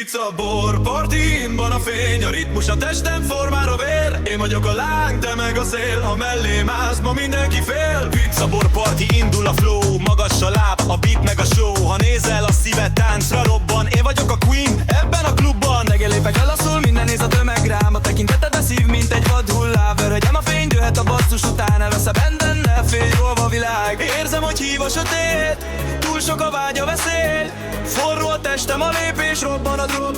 Pizza, bor, party, van a fény, a ritmus, a testem formára vér. Én vagyok a láng, te meg a szél, ha mellém állsz, ma mindenki fél. Pizza, bor, party, indul a flow, magas a láb, a beat meg a show. Ha nézel, a szíved táncra robban, én vagyok a queen ebben a klubban. Megelépek elaszul, minden néz a tömeg rám, a tekinteted a szív, mint egy vad hullám. Vörögyem a fény, dőhet a basszus után, elvesz a benden, ne félj, jól a világ. Érzem, hogy hív a sötét, túl sok a vágy, a veszély. Forró a testem, a lépés, robban a drog.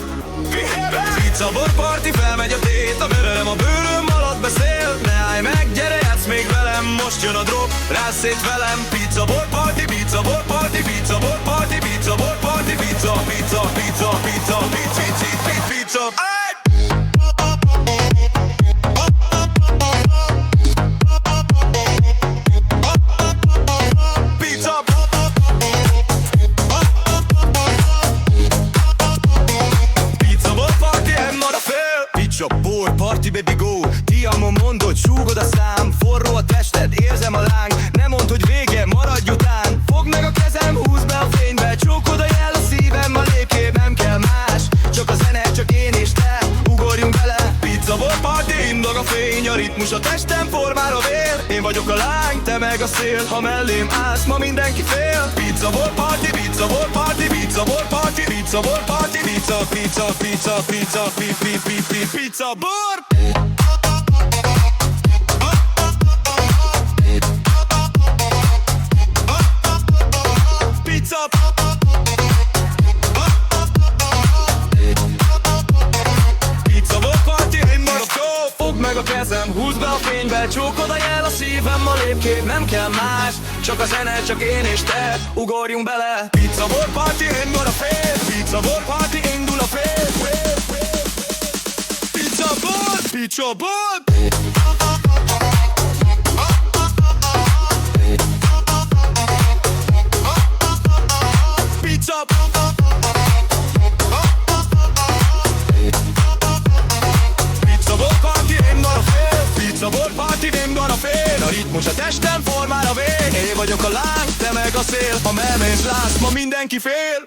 Pizza, bor, party, felmegy a tét, a verelem a bőröm alatt beszél. Ne állj meg, gyere, játsz még velem, most jön a drop, rász szét velem. Pizza, bor, party, pizza, bor, party, pizza, bor, party, pizza, bor, party, pizza, pizza, pizza, pizza, pizza, pizza, pizza. Bor, party, baby, go. Ti amon mondod, súgod a szám. Forró a tested, érzem a láng. Nem mondd, hogy vége, maradj után. Fogd meg a kezem, húzd be a fénybe. Csókod a jel a szívem, a lépkép nem kell más. Csak a zene, csak én és te, ugorjunk bele. Pizza, bor, party, indog a fény, a ritmus, a testem formára vér. Én vagyok a lány, te meg a szél, ha mellém állsz, ma mindenki fél. Pizza, bor, party, pizza, bor, party, pizza, bor, party, pizza, bor, party, pizza, pizza, pizza, pizza, pizza, pizza, bor. Pizza. Pizza, bor, party, én maradok. Fogd meg a kezem, húzd be a fénybe, csókod a jel a szívem, a lépkép nem kell más. Csak a zene, csak én és te, ugorjunk bele. Pizza, bor, party, én van a fél. Pizza, bor, party, indul a fél. Pizza, bor, pizza, bor. Pizza. Pizza, bor, party, én van a fél. Pizza, bor, party, én van a fél. A ritmus a testem formára vér. Én vagyok a láng, te meg a szél. Ha mellém látsz, ma mindenki fél.